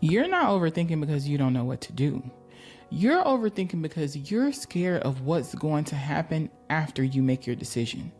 You're not overthinking because you don't know what to do. You're overthinking because you're scared of what's going to happen after you make your decision.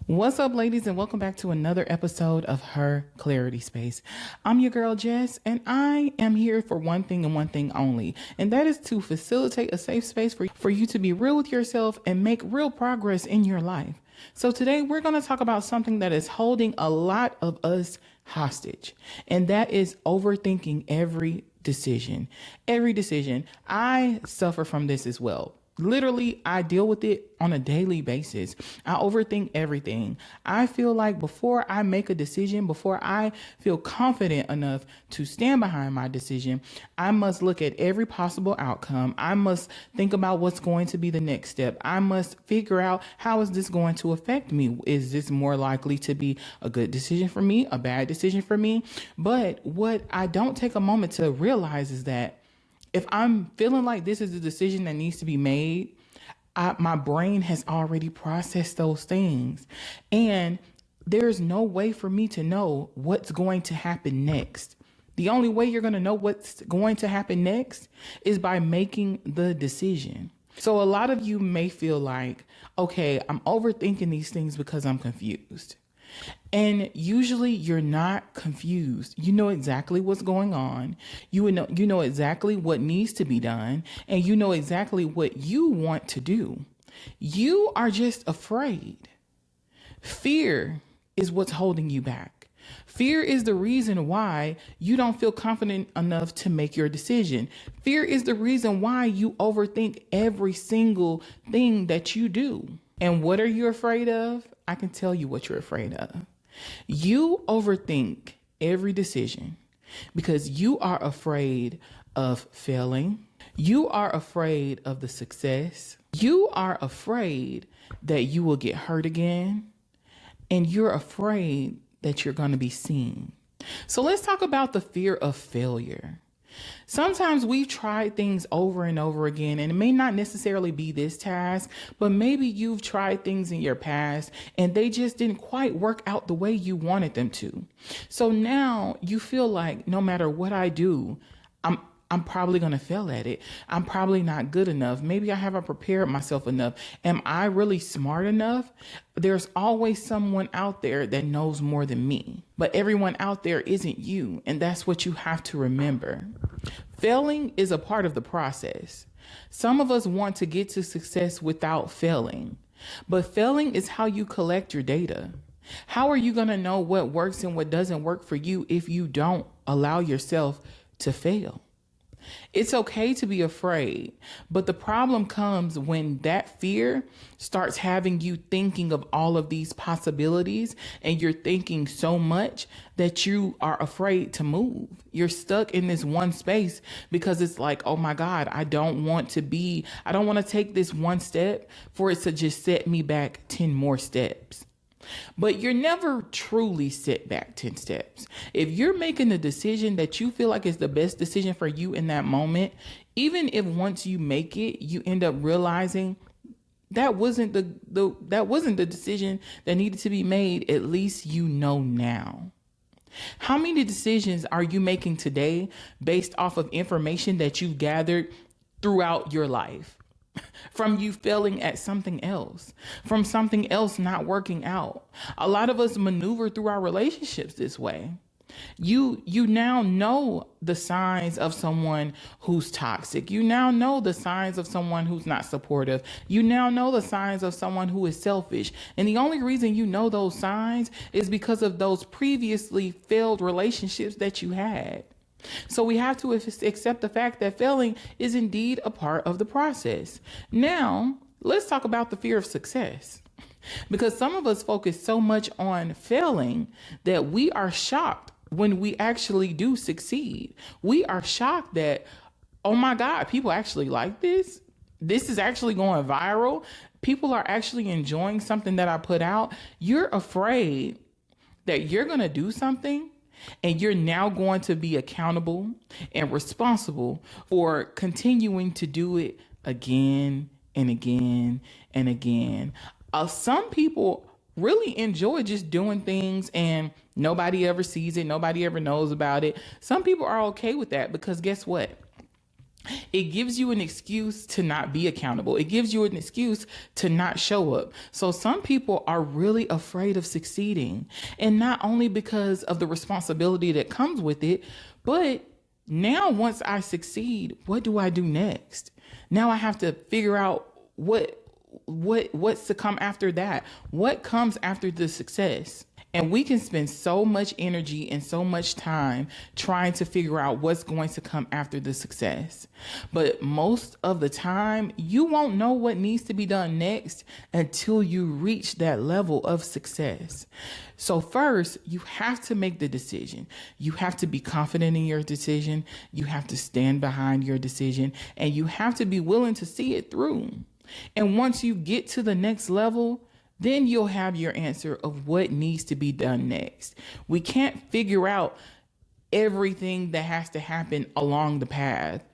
What's up, ladies, and welcome back to another episode of Her Clarity Space. I'm your girl, Jess, and I am here for one thing and one thing only, and that is to facilitate a safe space for you to be real with yourself and make real progress in your life. So today we're going to talk about something that is holding a lot of us hostage, and that is overthinking every decision. Every decision. I suffer from this as well. Literally, I deal with it on a daily basis. I overthink everything. I feel like before I make a decision, before I feel confident enough to stand behind my decision, I must look at every possible outcome. I must think about what's going to be the next step. I must figure out, how is this going to affect me? Is this more likely to be a good decision for me, a bad decision for me? But what I don't take a moment to realize is that if I'm feeling like this is a decision that needs to be made, my brain has already processed those things. And there's no way for me to know what's going to happen next. The only way you're going to know what's going to happen next is by making the decision. So a lot of you may feel like, okay, I'm overthinking these things because I'm confused. And usually you're not confused. You know exactly what's going on. You know exactly what needs to be done, and you know exactly what you want to do. You are just afraid. Fear is what's holding you back. Fear is the reason why you don't feel confident enough to make your decision. Fear is the reason why you overthink every single thing that you do. And what are you afraid of? I can tell you what you're afraid of. You overthink every decision because you are afraid of failing. You are afraid of the success. You are afraid that you will get hurt again. And you're afraid that you're going to be seen. So let's talk about the fear of failure. Sometimes we've tried things over and over again, and it may not necessarily be this task, but maybe you've tried things in your past and they just didn't quite work out the way you wanted them to. So now you feel like no matter what I do, I'm probably going to fail at it. I'm probably not good enough. Maybe I haven't prepared myself enough. Am I really smart enough? There's always someone out there that knows more than me, but everyone out there isn't you. And that's what you have to remember. Failing is a part of the process. Some of us want to get to success without failing, but failing is how you collect your data. How are you going to know what works and what doesn't work for you if you don't allow yourself to fail? It's okay to be afraid, but the problem comes when that fear starts having you thinking of all of these possibilities, and you're thinking so much that you are afraid to move. You're stuck in this one space because it's like, oh my God, I don't want to take this one step for it to just set me back 10 more steps. But you're never truly set back 10 steps. If you're making a decision that you feel like is the best decision for you in that moment, even if once you make it, you end up realizing that wasn't the decision that needed to be made, at least you know now. How many decisions are you making today based off of information that you've gathered throughout your life? From you failing at something else, from something else not working out. A lot of us maneuver through our relationships this way. You now know the signs of someone who's toxic. You now know the signs of someone who's not supportive. You now know the signs of someone who is selfish. And the only reason you know those signs is because of those previously failed relationships that you had. So we have to accept the fact that failing is indeed a part of the process. Now, let's talk about the fear of success. Because some of us focus so much on failing that we are shocked when we actually do succeed. We are shocked that, oh my God, people actually like this. This is actually going viral. People are actually enjoying something that I put out. You're afraid that you're going to do something and you're now going to be accountable and responsible for continuing to do it again and again and again. Some people really enjoy just doing things and nobody ever sees it. Nobody ever knows about it. Some people are okay with that because guess what? It gives you an excuse to not be accountable. It gives you an excuse to not show up. So some people are really afraid of succeeding, and not only because of the responsibility that comes with it, but now once I succeed, what do I do next? Now I have to figure out what's to come after that. What comes after the success? And we can spend so much energy and so much time trying to figure out what's going to come after the success. But most of the time, you won't know what needs to be done next until you reach that level of success. So first, you have to make the decision. You have to be confident in your decision. You have to stand behind your decision, and you have to be willing to see it through. And once you get to the next level, then you'll have your answer of what needs to be done next. We can't figure out everything that has to happen along the path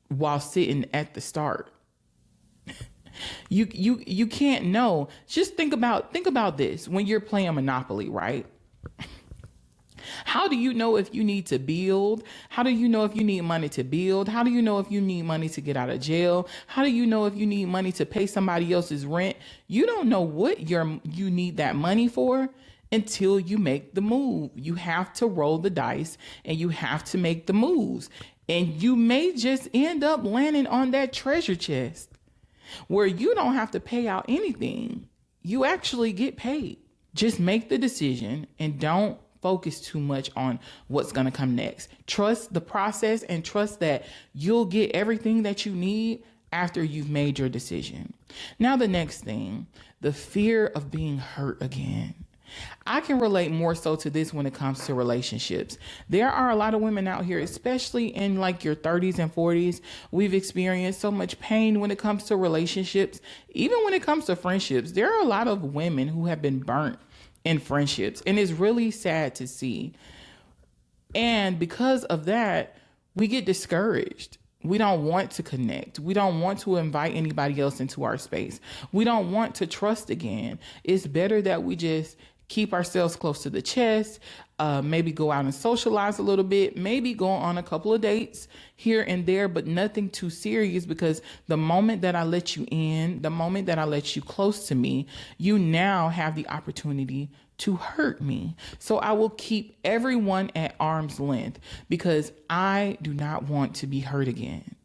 while sitting at the start. You can't know. Just think about this when you're playing Monopoly, right? How do you know if you need to build? How do you know if you need money to build? How do you know if you need money to get out of jail? How do you know if you need money to pay somebody else's rent? You don't know what you need that money for until you make the move. You have to roll the dice and you have to make the moves. And you may just end up landing on that treasure chest where you don't have to pay out anything. You actually get paid. Just make the decision and don't focus too much on what's going to come next. Trust the process and trust that you'll get everything that you need after you've made your decision. Now, the next thing, the fear of being hurt again. I can relate more so to this when it comes to relationships. There are a lot of women out here, especially in like your 30s and 40s. We've experienced so much pain when it comes to relationships. Even when it comes to friendships, there are a lot of women who have been burnt in friendships, and it's really sad to see. And because of that, we get discouraged. We don't want to connect. We don't want to invite anybody else into our space. We don't want to trust again. It's better that we just keep ourselves close to the chest, maybe go out and socialize a little bit, maybe go on a couple of dates here and there, but nothing too serious, because the moment that I let you in, the moment that I let you close to me, you now have the opportunity to hurt me. So I will keep everyone at arm's length because I do not want to be hurt again.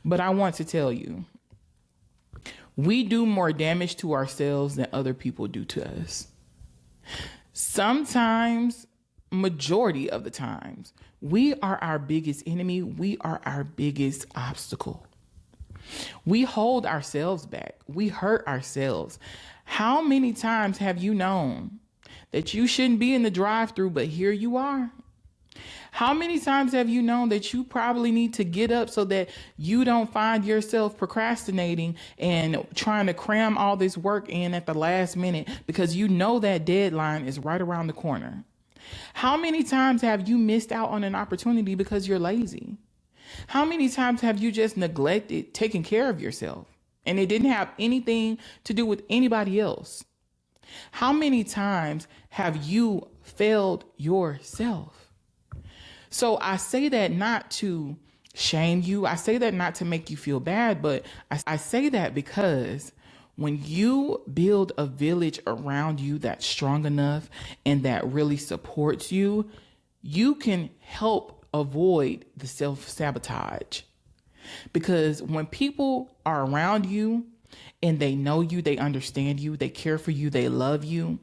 But I want to tell you, we do more damage to ourselves than other people do to us. Sometimes, majority of the times, we are our biggest enemy. We are our biggest obstacle. We hold ourselves back. We hurt ourselves. How many times have you known that you shouldn't be in the drive-thru, but here you are? How many times have you known that you probably need to get up so that you don't find yourself procrastinating and trying to cram all this work in at the last minute because you know that deadline is right around the corner? How many times have you missed out on an opportunity because you're lazy? How many times have you just neglected taking care of yourself and it didn't have anything to do with anybody else? How many times have you failed yourself? So I say that not to shame you. I say that not to make you feel bad, but I say that because when you build a village around you that's strong enough and that really supports you, you can help avoid the self-sabotage. Because when people are around you and they know you, they understand you, they care for you, they love you,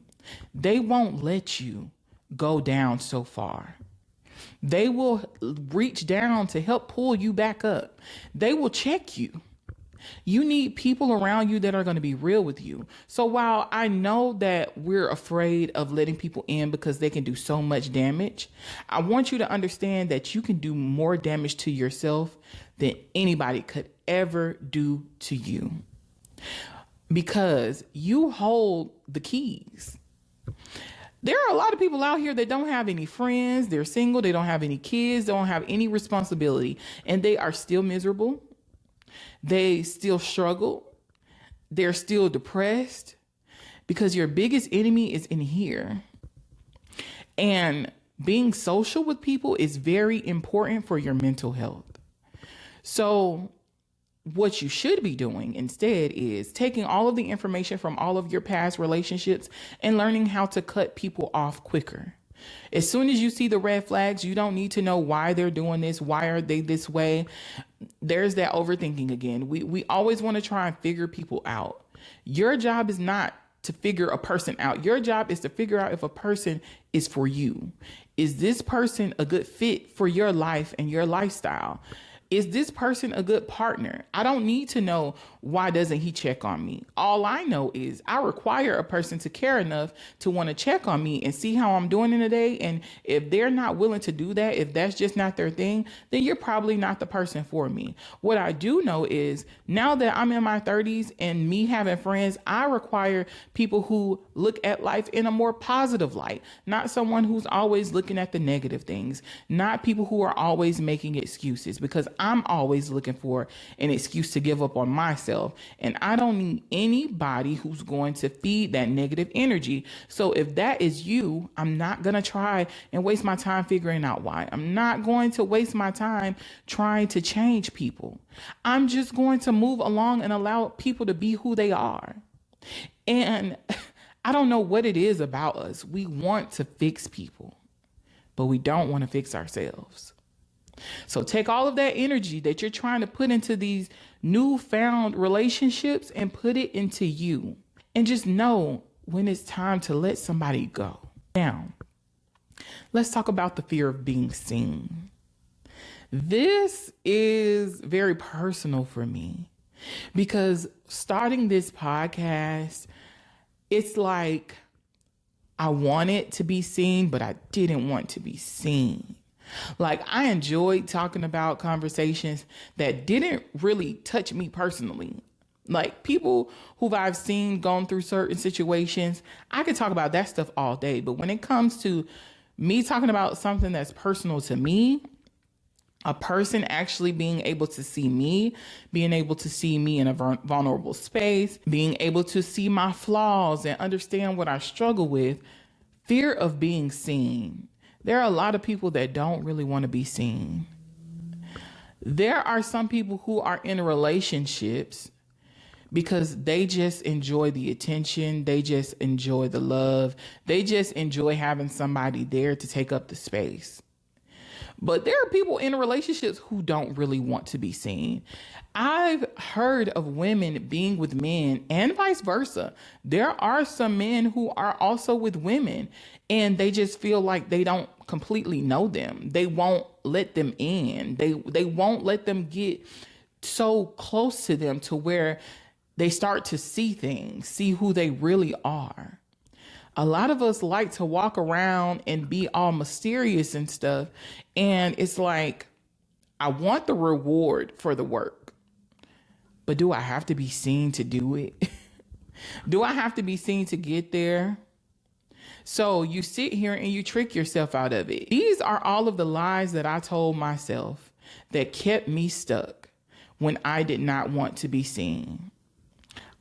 they won't let you go down so far. They will reach down to help pull you back up. They will check you. You need people around you that are going to be real with you. So while I know that we're afraid of letting people in because they can do so much damage, I want you to understand that you can do more damage to yourself than anybody could ever do to you, because you hold the keys. There are a lot of people out here that don't have any friends. They're single. They don't have any kids. They don't have any responsibility, and they are still miserable. They still struggle. They're still depressed because your biggest enemy is in here. And being social with people is very important for your mental health. So what you should be doing instead is taking all of the information from all of your past relationships and learning how to cut people off quicker. As soon as you see the red flags, you don't need to know why they're doing this. Why are they this way? There's that overthinking again. We always want to try and figure people out. Your job is not to figure a person out. Your job is to figure out if a person is for you. Is this person a good fit for your life and your lifestyle? Is this person a good partner? I don't need to know why doesn't he check on me. All I know is I require a person to care enough to want to check on me and see how I'm doing in the day. And if they're not willing to do that, if that's just not their thing, then you're probably not the person for me. What I do know is now that I'm in my 30s and me having friends, I require people who look at life in a more positive light, not someone who's always looking at the negative things, not people who are always making excuses, because I'm always looking for an excuse to give up on myself. And I don't need anybody who's going to feed that negative energy. So if that is you, I'm not going to try and waste my time figuring out why. I'm not going to waste my time trying to change people. I'm just going to move along and allow people to be who they are. And I don't know what it is about us. We want to fix people, but we don't want to fix ourselves. So take all of that energy that you're trying to put into these newfound relationships and put it into you. And just know when it's time to let somebody go. Now, let's talk about the fear of being seen. This is very personal for me because starting this podcast, it's like I wanted to be seen, but I didn't want to be seen. Like I enjoyed talking about conversations that didn't really touch me personally. Like people who I've seen gone through certain situations, I could talk about that stuff all day. But when it comes to me talking about something that's personal to me, a person actually being able to see me, being able to see me in a vulnerable space, being able to see my flaws and understand what I struggle with, fear of being seen. There are a lot of people that don't really want to be seen. There are some people who are in relationships because they just enjoy the attention. They just enjoy the love. They just enjoy having somebody there to take up the space. But there are people in relationships who don't really want to be seen. I've heard of women being with men and vice versa. There are some men who are also with women and they just feel like they don't completely know them. They won't let them in. They won't let them get so close to them to where they start to see things, see who they really are. A lot of us like to walk around and be all mysterious and stuff. And it's like, I want the reward for the work, but do I have to be seen to do it? Do I have to be seen to get there? So you sit here and you trick yourself out of it. These are all of the lies that I told myself that kept me stuck when I did not want to be seen.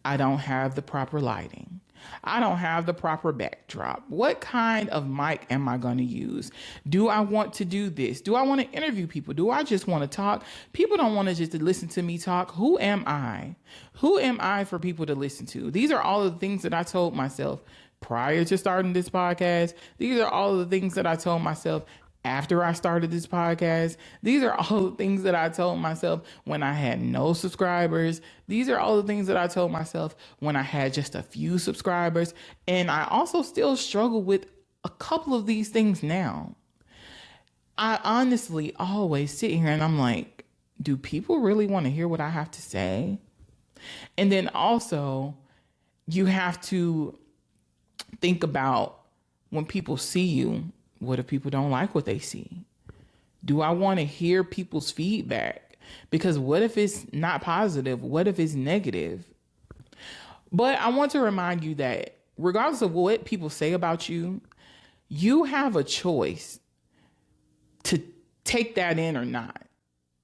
I don't have the proper lighting. I don't have the proper backdrop. What kind of mic am I going to use? Do I want to do this? Do I want to interview people? Do I just want to talk? People don't want to just listen to me talk. Who am I? Who am I for people to listen to? These are all of the things that I told myself prior to starting this podcast. These are all of the things that I told myself after I started this podcast. These are all the things that I told myself when I had no subscribers. These are all the things that I told myself when I had just a few subscribers. And I also still struggle with a couple of these things now. I honestly always sit here and I'm like, do people really want to hear what I have to say? And then also you have to think about when people see you, what if people don't like what they see? Do I want to hear people's feedback? Because what if it's not positive? What if it's negative? But I want to remind you that regardless of what people say about you, you have a choice to take that in or not.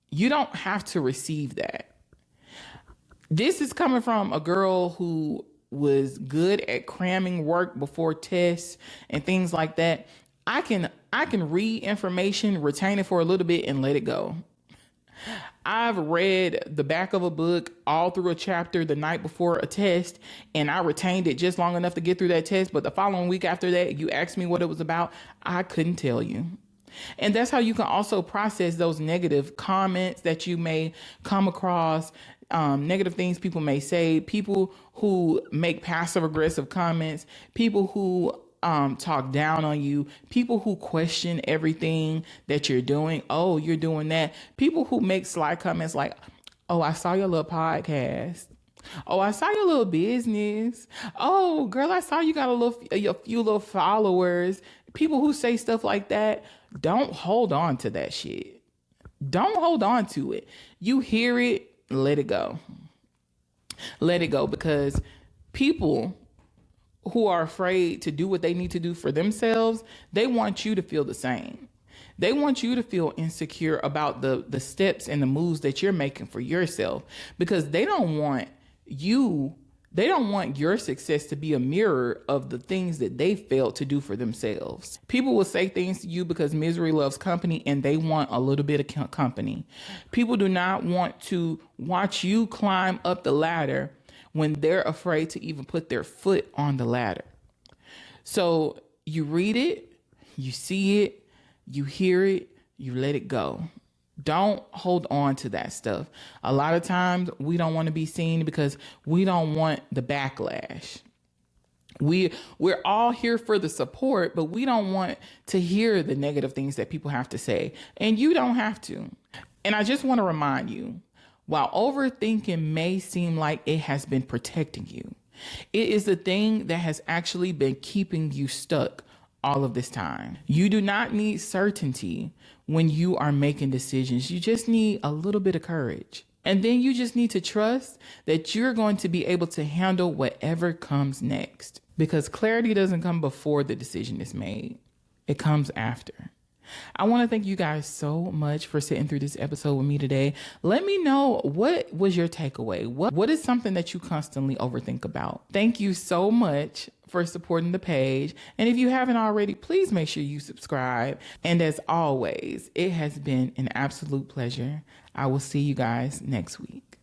You don't have to receive that. This is coming from a girl who was good at cramming work before tests and things like that. I can read information, retain it for a little bit and let it go. I've read the back of a book all through a chapter the night before a test, and I retained it just long enough to get through that test. But the following week after that, you asked me what it was about, I couldn't tell you. And that's how you can also process those negative comments that you may come across, negative things people may say, people who make passive aggressive comments, people who talk down on you, people who question everything that you're doing. Oh, you're doing that. People who make sly comments like, oh, I saw your little podcast. Oh, I saw your little business. Oh, girl, I saw you got a few little followers. People who say stuff like that, don't hold on to that shit. Don't hold on to it. You hear it, let it go. Let it go, because people who are afraid to do what they need to do for themselves, they want you to feel the same. They want you to feel insecure about the steps and the moves that you're making for yourself, because they don't want your success to be a mirror of the things that they failed to do for themselves. People will say things to you because misery loves company and they want a little bit of company. People do not want to watch you climb up the ladder when they're afraid to even put their foot on the ladder. So you read it, you see it, you hear it, you let it go. Don't hold on to that stuff. A lot of times we don't want to be seen because we don't want the backlash. We're all here for the support, but we don't want to hear the negative things that people have to say. And you don't have to. And I just want to remind you, while overthinking may seem like it has been protecting you, it is the thing that has actually been keeping you stuck all of this time. You do not need certainty when you are making decisions. You just need a little bit of courage. And then you just need to trust that you're going to be able to handle whatever comes next. Because clarity doesn't come before the decision is made. It comes after. I want to thank you guys so much for sitting through this episode with me today. Let me know, what was your takeaway? What is something that you constantly overthink about? Thank you so much for supporting the page. And if you haven't already, please make sure you subscribe. And as always, it has been an absolute pleasure. I will see you guys next week.